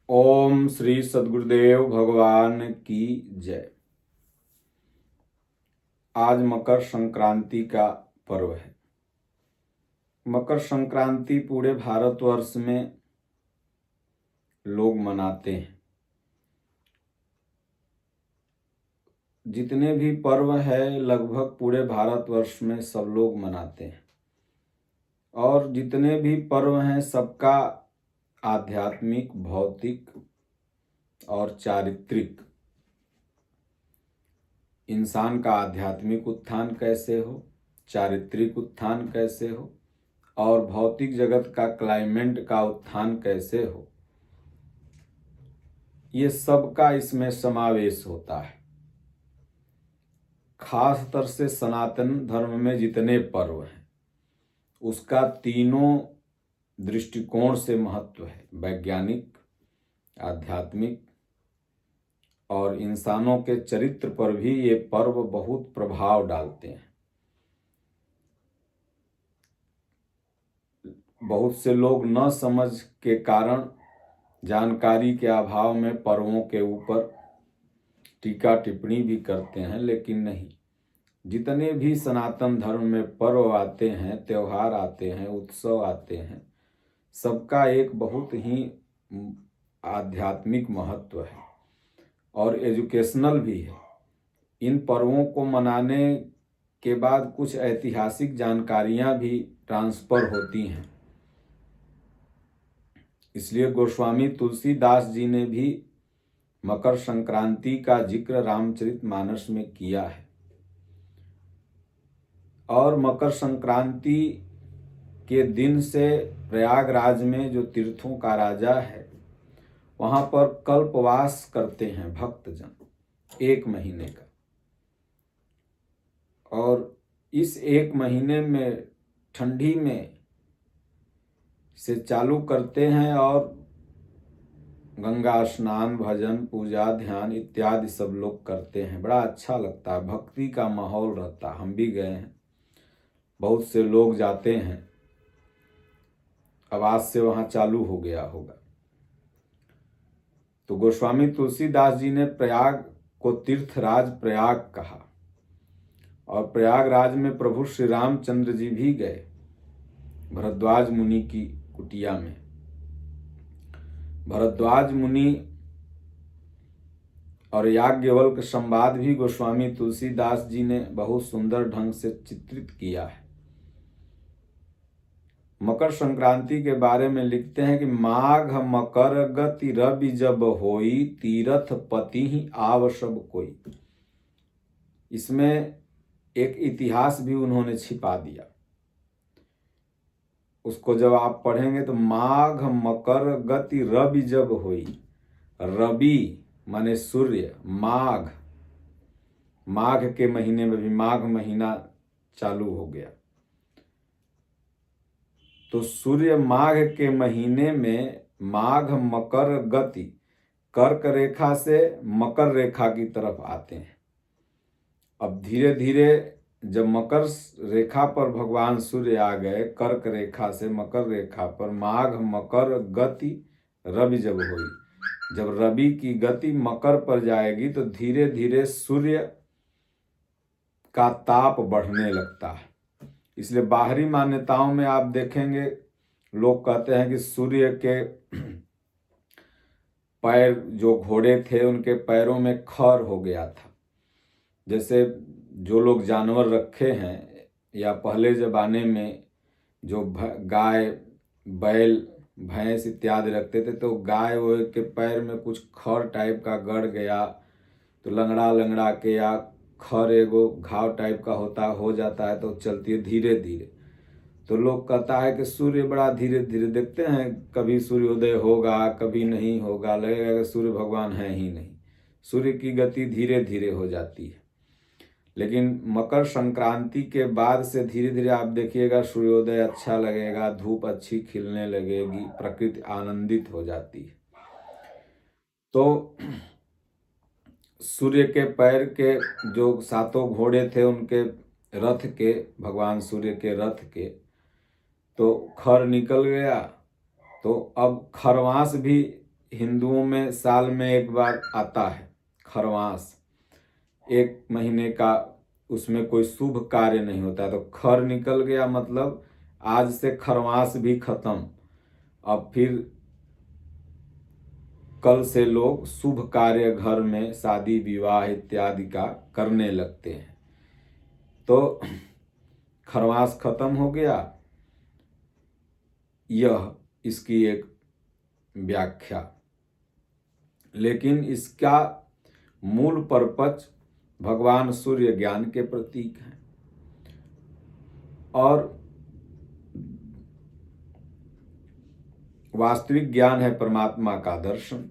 ओम श्री सद्गुरुदेव भगवान की जय। आज मकर संक्रांति का पर्व है। मकर संक्रांति पूरे भारतवर्ष में लोग मनाते हैं। जितने भी पर्व है लगभग पूरे भारतवर्ष में सब लोग मनाते हैं और जितने भी पर्व हैं सबका आध्यात्मिक, भौतिक और चारित्रिक, इंसान का आध्यात्मिक उत्थान कैसे हो, चारित्रिक उत्थान कैसे हो और भौतिक जगत का क्लाइमेट का उत्थान कैसे हो, ये सब का इसमें समावेश होता है। खास तौर से सनातन धर्म में जितने पर्व हैं उसका तीनों दृष्टिकोण से महत्व है। वैज्ञानिक, आध्यात्मिक और इंसानों के चरित्र पर भी ये पर्व बहुत प्रभाव डालते हैं। बहुत से लोग न समझ के कारण, जानकारी के अभाव में पर्वों के ऊपर टीका टिप्पणी भी करते हैं, लेकिन नहीं, जितने भी सनातन धर्म में पर्व आते हैं, त्योहार आते हैं, उत्सव आते हैं, सबका एक बहुत ही आध्यात्मिक महत्व है और एजुकेशनल भी है। इन पर्वों को मनाने के बाद कुछ ऐतिहासिक जानकारियां भी ट्रांसफर होती हैं। इसलिए गोस्वामी तुलसीदास जी ने भी मकर संक्रांति का जिक्र रामचरितमानस में किया है। और मकर संक्रांति के दिन से प्रयागराज में जो तीर्थों का राजा है वहां पर कल्पवास करते हैं भक्तजन 1 महीने का। और इस 1 महीने में ठंडी में से चालू करते हैं और गंगा स्नान, भजन, पूजा, ध्यान इत्यादि सब लोग करते हैं। बड़ा अच्छा लगता है, भक्ति का माहौल रहता है। हम भी गए हैं, बहुत से लोग जाते हैं। अब आज से वहाँ चालू हो गया होगा। तो गोस्वामी तुलसीदास जी ने प्रयाग को तीर्थराज प्रयाग कहा और प्रयागराज में प्रभु श्री रामचंद्र जी भी गए भरद्वाज मुनि की कुटिया में। भरद्वाज मुनि और याज्ञवल्क्य संवाद भी गोस्वामी तुलसीदास जी ने बहुत सुंदर ढंग से चित्रित किया है। मकर संक्रांति के बारे में लिखते हैं कि माघ मकर गति रवि जब होई, तीरथ पति ही आव सब कोई। इसमें एक इतिहास भी उन्होंने छिपा दिया। उसको जब आप पढ़ेंगे तो माघ मकर गति रवि जब होई, रवि माने सूर्य, माघ, माघ के महीने में भी माघ महीना चालू हो गया तो सूर्य माघ के महीने में माघ मकर गति, कर्क रेखा से मकर रेखा की तरफ आते हैं। अब धीरे धीरे जब मकर रेखा पर भगवान सूर्य आ गए, कर्क रेखा से मकर रेखा पर, माघ मकर गति रवि जब हुई, जब रवि की गति मकर पर जाएगी तो धीरे धीरे सूर्य का ताप बढ़ने लगता है। इसलिए बाहरी मान्यताओं में आप देखेंगे लोग कहते हैं कि सूर्य के पैर, जो घोड़े थे उनके पैरों में खर हो गया था। जैसे जो लोग जानवर रखे हैं या पहले ज़माने में जो गाय, बैल, भैंस इत्यादि रखते थे तो गाय वो के पैर में कुछ खर टाइप का गड़ गया तो लंगड़ा लंगड़ा के या खर एगो घाव टाइप का हो जाता है तो चलती है धीरे धीरे। तो लोग कहता है कि सूर्य बड़ा धीरे धीरे, देखते हैं कभी सूर्योदय होगा कभी नहीं होगा, लगेगा कि सूर्य भगवान है ही नहीं। सूर्य की गति धीरे धीरे हो जाती है। लेकिन मकर संक्रांति के बाद से धीरे धीरे आप देखिएगा सूर्योदय अच्छा लगेगा, धूप अच्छी खिलने लगेगी, प्रकृति आनंदित हो जाती है। तो सूर्य के पैर के जो 7 घोड़े थे उनके रथ के, भगवान सूर्य के रथ के, तो खर निकल गया। तो अब खरवास भी हिंदुओं में साल में एक बार आता है खरवास, 1 महीने का, उसमें कोई शुभ कार्य नहीं होता है। तो खर निकल गया मतलब आज से खरवास भी खत्म। अब फिर कल से लोग शुभ कार्य घर में शादी विवाह इत्यादि का करने लगते हैं। तो खरवास खत्म हो गया, यह इसकी एक व्याख्या। लेकिन इसका मूल पर्पज भगवान सूर्य ज्ञान के प्रतीक हैं और वास्तविक ज्ञान है परमात्मा का दर्शन।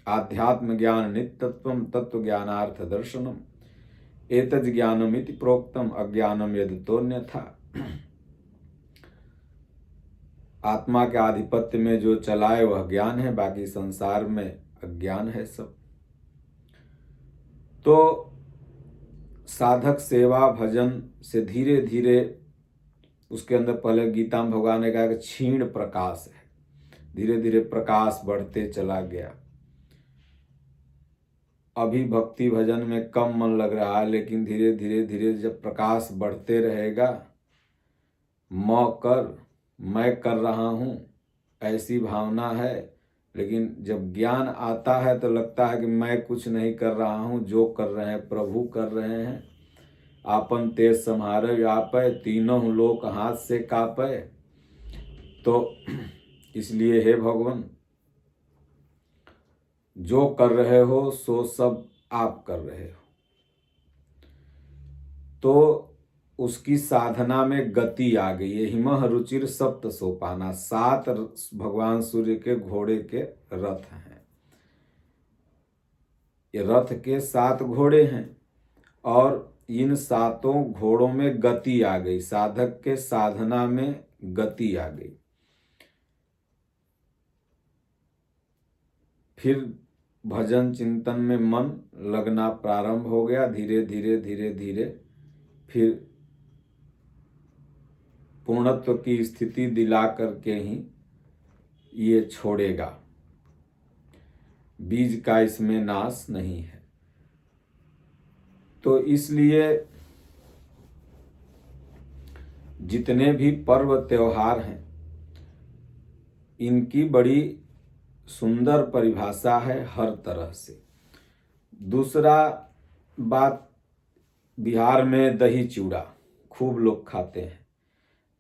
आध्यात्म ज्ञान नित्यत्वम तत्व ज्ञानार्थ दर्शनम एतज ज्ञानमिति प्रोक्तम अज्ञानम यदतोन्यथा। आत्मा के आधिपत्य में जो चलाए वह ज्ञान है, बाकी संसार में अज्ञान है सब। तो साधक सेवा भजन से धीरे धीरे उसके अंदर, पहले गीता में भगवान ने कहा कि क्षीण प्रकाश है, धीरे धीरे प्रकाश बढ़ते चला गया। अभी भक्ति भजन में कम मन लग रहा है, लेकिन धीरे धीरे धीरे जब प्रकाश बढ़ते रहेगा, मैं कर रहा हूँ ऐसी भावना है। लेकिन जब ज्ञान आता है तो लगता है कि मैं कुछ नहीं कर रहा हूँ, जो कर रहे हैं प्रभु कर रहे हैं। आपन तेज सम्हारे व्यापै, तीनों लोक हाथ से कापै। तो इसलिए हे भगवान, जो कर रहे हो सो सब आप कर रहे हो। तो उसकी साधना में गति आ गई है। हिमः रुचिर सप्त सोपाना, 7 भगवान सूर्य के घोड़े के रथ हैं। ये रथ के 7 घोड़े हैं और इन 7 घोड़ों में गति आ गई, साधक के साधना में गति आ गई। फिर भजन चिंतन में मन लगना प्रारंभ हो गया। धीरे धीरे धीरे धीरे फिर पूर्णत्व की स्थिति दिला करके ही ये छोड़ेगा। बीज का इसमें नाश नहीं है। तो इसलिए जितने भी पर्व त्योहार हैं, इनकी बड़ी सुंदर परिभाषा है हर तरह से। दूसरा बात, बिहार में दही चूड़ा खूब लोग खाते हैं।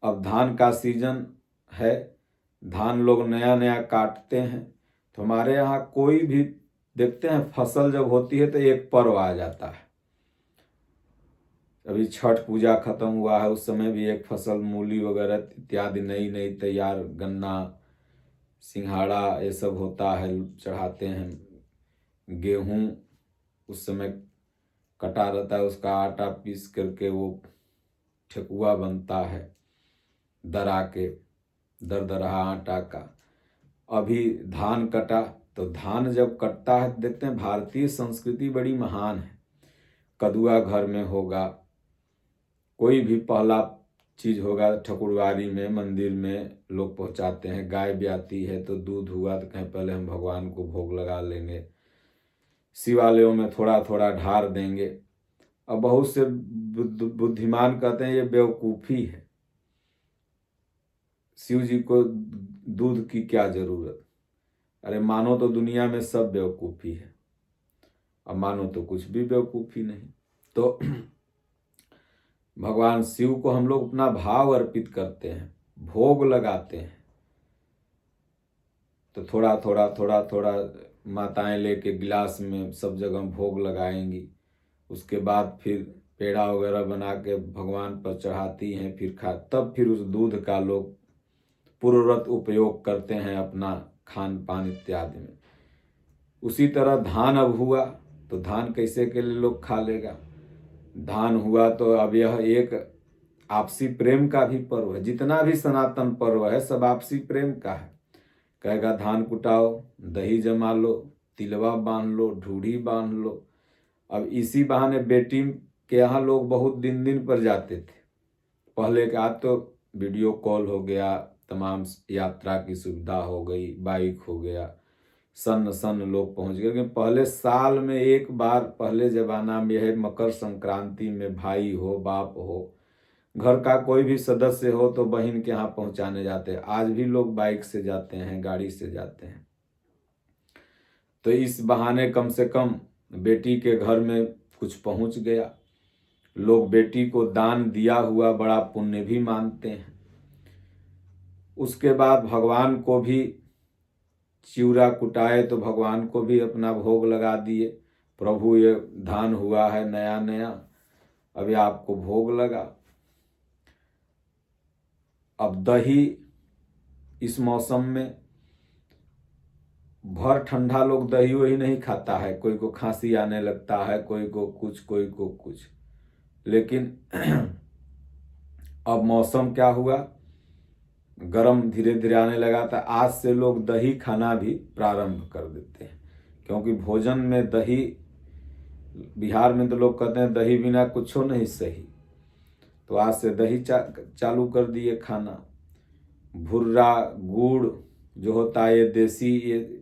अब धान का सीजन है, धान लोग नया नया काटते हैं। तो हमारे यहाँ कोई भी देखते हैं, फसल जब होती है तो एक पर्व आ जाता है। अभी छठ पूजा खत्म हुआ है, उस समय भी एक फसल, मूली वगैरह इत्यादि नई नई तैयार, गन्ना सिंघाड़ा ये सब होता है, चढ़ाते हैं। गेहूँ उस समय कटा रहता है, उसका आटा पीस करके वो ठेकुआ बनता है, दरा के दरदरा आटा का। अभी धान कटा, तो धान जब कटता है देखते हैं भारतीय संस्कृति बड़ी महान है। कदुआ घर में होगा, कोई भी पहला चीज होगा ठकुरवारी में, मंदिर में लोग पहुंचाते हैं। गाय ब्याती है तो दूध हुआ तो कहीं पहले हम भगवान को भोग लगा लेंगे, शिवालयों में थोड़ा थोड़ा ढार देंगे। अब बहुत से बुद्धिमान कहते हैं ये बेवकूफ़ी है, शिव जी को दूध की क्या जरूरत। अरे मानो तो दुनिया में सब बेवकूफ़ी है, अब मानो तो कुछ भी बेवकूफ़ी नहीं। तो भगवान शिव को हम लोग अपना भाव अर्पित करते हैं, भोग लगाते हैं। तो थोड़ा थोड़ा थोड़ा थोड़ा माताएं लेके गिलास में सब जगह भोग लगाएंगी। उसके बाद फिर पेड़ा वगैरह बना के भगवान पर चढ़ाती हैं, फिर तब फिर उस दूध का लोग पूर्ववत उपयोग करते हैं अपना खान पान इत्यादि में। उसी तरह धान अब हुआ तो धान कैसे के लिए लोग खा लेगा। धान हुआ तो अब यह एक आपसी प्रेम का भी पर्व है। जितना भी सनातन पर्व है सब आपसी प्रेम का है। कहेगा धान कुटाओ, दही जमा लो, तिलवा बांध लो, ढूढ़ी बांध लो। अब इसी बहाने बेटी के यहाँ लोग बहुत दिन दिन पर जाते थे पहले के। आज तो वीडियो कॉल हो गया, तमाम यात्रा की सुविधा हो गई, बाइक हो गया, सन्न सन्न लोग पहुँच गए। क्योंकि पहले साल में एक बार, पहले ज़माना में यह मकर संक्रांति में भाई हो, बाप हो, घर का कोई भी सदस्य हो तो बहन के यहाँ पहुँचाने जाते हैं। आज भी लोग बाइक से जाते हैं, गाड़ी से जाते हैं। तो इस बहाने कम से कम बेटी के घर में कुछ पहुँच गया। लोग बेटी को दान दिया हुआ बड़ा पुण्य भी मानते हैं। उसके बाद भगवान को भी चिवड़ा कुटाए तो भगवान को भी अपना भोग लगा दिए। प्रभु ये धान हुआ है नया नया, अभी आपको भोग लगा। अब दही इस मौसम में भर ठंडा लोग दही वही नहीं खाता है, कोई को खांसी आने लगता है, कोई को कुछ, कोई को कुछ। लेकिन अब मौसम क्या हुआ, गरम धीरे धीरे आने लगा था। आज से लोग दही खाना भी प्रारंभ कर देते हैं, क्योंकि भोजन में दही, बिहार में तो लोग कहते हैं दही बिना कुछ हो नहीं सही। तो आज से दही चालू कर दिए खाना। भुर्रा गुड़ जो होता है ये देसी, ये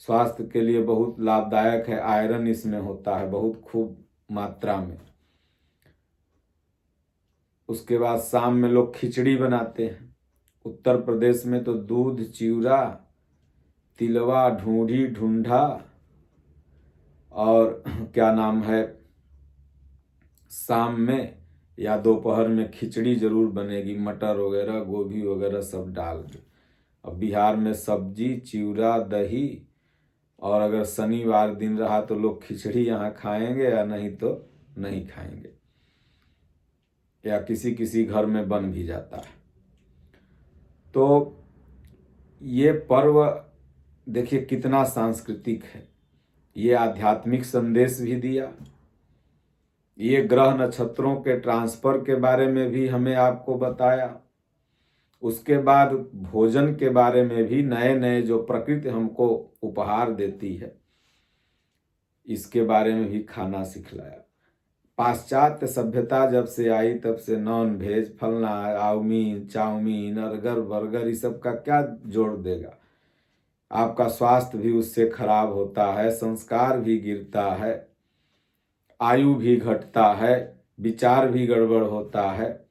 स्वास्थ्य के लिए बहुत लाभदायक है। आयरन इसमें होता है बहुत खूब मात्रा में। उसके बाद शाम में लोग खिचड़ी बनाते हैं। उत्तर प्रदेश में तो दूध, चिवड़ा, तिलवा, ढूंढी, ढूंढा और क्या नाम है, शाम में या दोपहर में खिचड़ी जरूर बनेगी, मटर वगैरह, गोभी वगैरह सब डाल के। अब बिहार में सब्जी, चिवड़ा, दही, और अगर शनिवार दिन रहा तो लोग खिचड़ी यहाँ खाएंगे या नहीं तो नहीं खाएंगे, या किसी किसी घर में बन भी जाता है। तो ये पर्व देखिए कितना सांस्कृतिक है। ये आध्यात्मिक संदेश भी दिया। ये ग्रह नक्षत्रों के ट्रांसफर के बारे में भी हमें आपको बताया। उसके बाद भोजन के बारे में भी, नए नए जो प्रकृति हमको उपहार देती है इसके बारे में भी खाना सिखलाया। पाश्चात्य सभ्यता जब से आई तब से नॉन वेज, फलना, आउमीन, चाउमीन, अर्गर, बर्गर, इस सब का क्या जोड़ देगा। आपका स्वास्थ्य भी उससे खराब होता है, संस्कार भी गिरता है, आयु भी घटता है, विचार भी गड़बड़ होता है।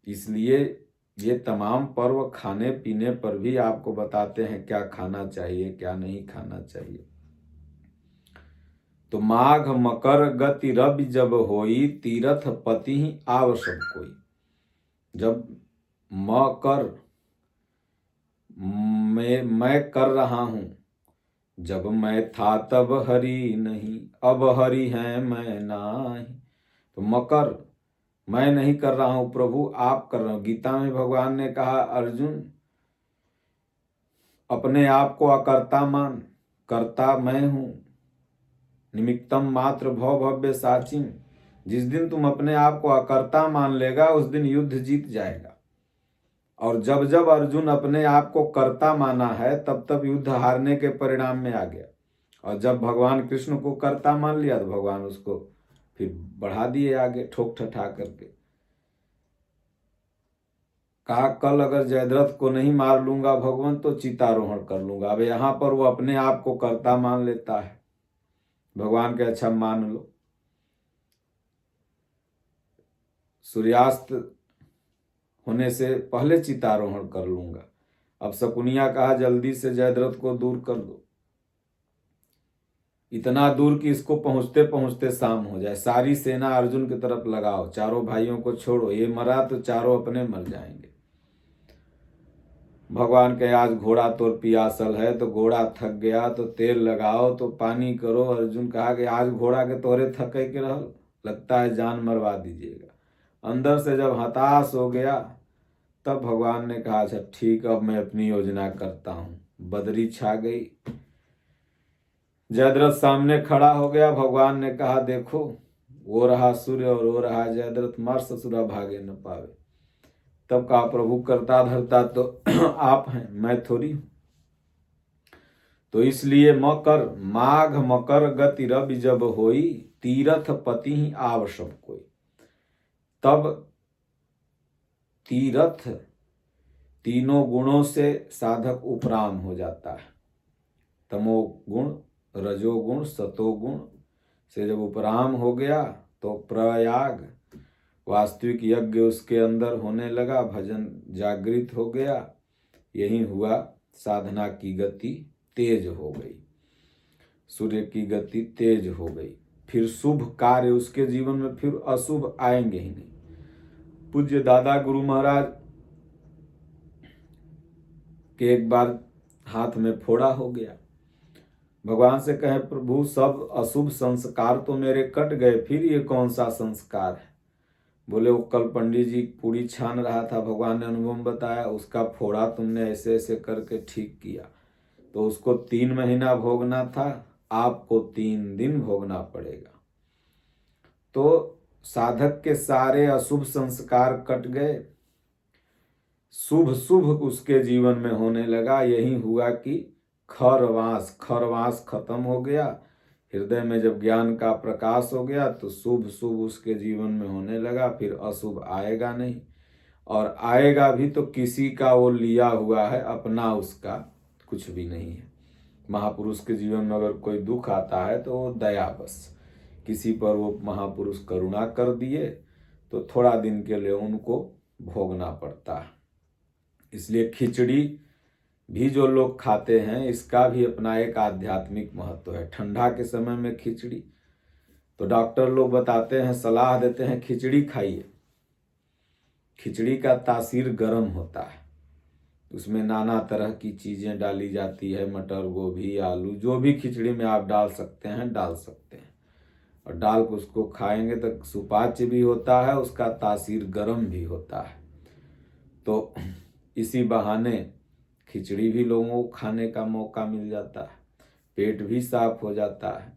इसलिए ये तमाम पर्व खाने पीने पर भी आपको बताते हैं क्या खाना चाहिए, क्या नहीं खाना चाहिए। तो माघ मकर गति रवि जब होई, तीरथ पति ही आवश्यक कोई। जब मकर मैं कर रहा हूं, जब मैं था तब हरि नहीं, अब हरि है मैं नाही। तो मकर मैं नहीं कर रहा हूं प्रभु, आप कर रहे हो। गीता में भगवान ने कहा अर्जुन अपने आप को अकर्ता मान, कर्ता मैं हूं, निमित्तम मात्र भव भव्य साचिम। जिस दिन तुम अपने आप को अकर्ता मान लेगा उस दिन युद्ध जीत जाएगा। और जब जब अर्जुन अपने आप को कर्ता माना है तब तब युद्ध हारने के परिणाम में आ गया। और जब भगवान कृष्ण को कर्ता मान लिया तो भगवान उसको फिर बढ़ा दिए आगे ठोक ठठा करके। कहा कल अगर जयद्रथ को नहीं मार लूंगा भगवान तो चितारोहण कर लूंगा। अब यहाँ पर वो अपने आप को कर्ता मान लेता है। भगवान के अच्छा मान लो, सूर्यास्त होने से पहले चितारोहण कर लूंगा। अब शकुनिया कहा जल्दी से जयद्रथ को दूर कर दो, इतना दूर कि इसको पहुंचते पहुंचते शाम हो जाए। सारी सेना अर्जुन की तरफ लगाओ, चारों भाइयों को छोड़ो, ये मरा तो चारों अपने मर जाएंगे। भगवान के आज घोड़ा तो पियासल है तो घोड़ा थक गया तो तेल लगाओ तो पानी करो। अर्जुन कहा कि आज घोड़ा के तोरे थके के रहल, लगता है जान मरवा दीजिएगा। अंदर से जब हताश हो गया तब भगवान ने कहा अच्छा ठीक, अब मैं अपनी योजना करता हूँ। बदरी छा गई, जयद्रथ सामने खड़ा हो गया। भगवान ने कहा देखो वो रहा सूर्य और वो रहा जयद्रथ, मार ससुरा भागे न पावे। तब कहा प्रभु करता धरता तो आप हैं, मैं थोड़ी हूं। तो इसलिए मकर माघ मकर गति रवि जब होई, तीरथ पति ही आवश्यक कोई। तब तीरथ तीनों गुणों से साधक उपराम हो जाता है। तमोगुण, रजोगुण, सतोगुण से जब उपराम हो गया तो प्रयाग वास्तविक यज्ञ उसके अंदर होने लगा, भजन जागृत हो गया। यही हुआ, साधना की गति तेज हो गई, सूर्य की गति तेज हो गई। फिर शुभ कार्य उसके जीवन में, फिर अशुभ आएंगे ही नहीं। पूज्य दादा गुरु महाराज के एक बार हाथ में फोड़ा हो गया। भगवान से कहे, प्रभु सब अशुभ संस्कार तो मेरे कट गए, फिर ये कौन सा संस्कार है? बोले, वो कल पंडित जी पूरी छान रहा था, भगवान ने अनुभव बताया, उसका फोड़ा तुमने ऐसे ऐसे करके ठीक किया, तो उसको 3 महीना भोगना था, आपको 3 दिन भोगना पड़ेगा। तो साधक के सारे अशुभ संस्कार कट गए, शुभ शुभ उसके जीवन में होने लगा। यही हुआ कि खरवास खत्म हो गया। हृदय में जब ज्ञान का प्रकाश हो गया तो शुभ शुभ उसके जीवन में होने लगा, फिर अशुभ आएगा नहीं, और आएगा भी तो किसी का वो लिया हुआ है, अपना उसका कुछ भी नहीं है। महापुरुष के जीवन में अगर कोई दुख आता है तो वो दया, बस किसी पर वो महापुरुष करुणा कर दिए तो थोड़ा दिन के लिए उनको भोगना पड़ता है। इसलिए खिचड़ी भी जो लोग खाते हैं, इसका भी अपना एक आध्यात्मिक महत्व है। ठंडा के समय में खिचड़ी, तो डॉक्टर लोग बताते हैं, सलाह देते हैं, खिचड़ी खाइए। खिचड़ी का तासीर गर्म होता है, उसमें नाना तरह की चीजें डाली जाती है, मटर, गोभी, आलू, जो भी खिचड़ी में आप डाल सकते हैं डाल सकते हैं, और डाल के उसको खाएंगे तो सुपाच्य भी होता है, उसका तासीर गर्म भी होता है। तो इसी बहाने खिचड़ी भी लोगों को खाने का मौका मिल जाता है, पेट भी साफ हो जाता है।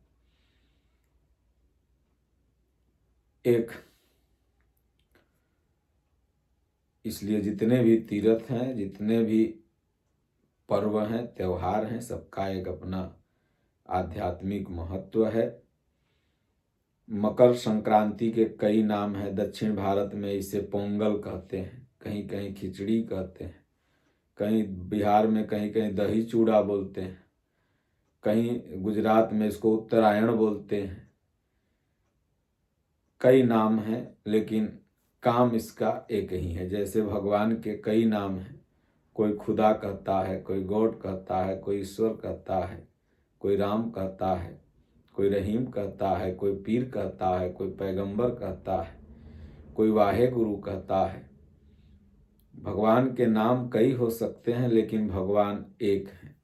इसलिए जितने भी तीर्थ हैं, जितने भी पर्व हैं, त्योहार हैं, सबका एक अपना आध्यात्मिक महत्व है। मकर संक्रांति के कई नाम हैं। दक्षिण भारत में इसे पोंगल कहते हैं, कहीं कहीं खिचड़ी कहते हैं, कहीं बिहार में कहीं कहीं दही चूड़ा बोलते हैं, कहीं गुजरात में इसको उत्तरायण बोलते हैं। कई नाम हैं, लेकिन काम इसका एक ही है। जैसे भगवान के कई नाम हैं, कोई खुदा कहता है, कोई गॉड कहता है, कोई ईश्वर कहता है, कोई राम कहता है, कोई रहीम कहता है, कोई पीर कहता है, कोई पैगंबर कहता है, कोई वाहे गुरु कहता है। भगवान के नाम कई हो सकते हैं, लेकिन भगवान एक है।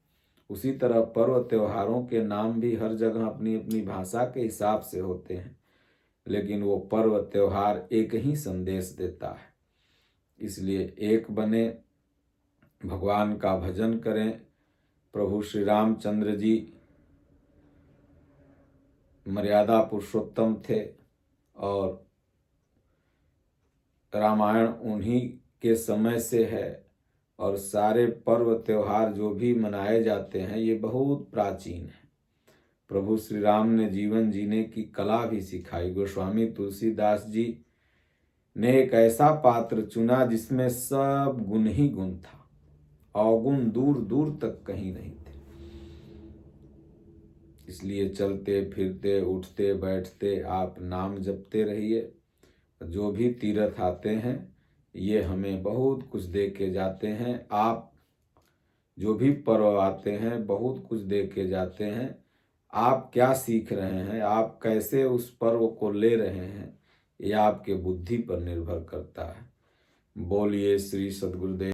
उसी तरह पर्व त्योहारों के नाम भी हर जगह अपनी अपनी भाषा के हिसाब से होते हैं, लेकिन वो पर्व त्योहार एक ही संदेश देता है। इसलिए एक बने, भगवान का भजन करें। प्रभु श्री रामचंद्र जी मर्यादा पुरुषोत्तम थे, और रामायण उन्हीं के समय से है, और सारे पर्व त्योहार जो भी मनाए जाते हैं ये बहुत प्राचीन है। प्रभु श्री राम ने जीवन जीने की कला भी सिखाई। गोस्वामी तुलसीदास जी ने एक ऐसा पात्र चुना जिसमें सब गुण ही गुण था, अवगुण दूर दूर तक कहीं नहीं थे। इसलिए चलते फिरते उठते बैठते आप नाम जपते रहिए। जो भी तीर्थ आते हैं ये हमें बहुत कुछ दे के जाते हैं। आप जो भी पर्व आते हैं बहुत कुछ दे के जाते हैं। आप क्या सीख रहे हैं, आप कैसे उस पर्व को ले रहे हैं, यह आपके बुद्धि पर निर्भर करता है। बोलिए श्री सद्गुरुदेव।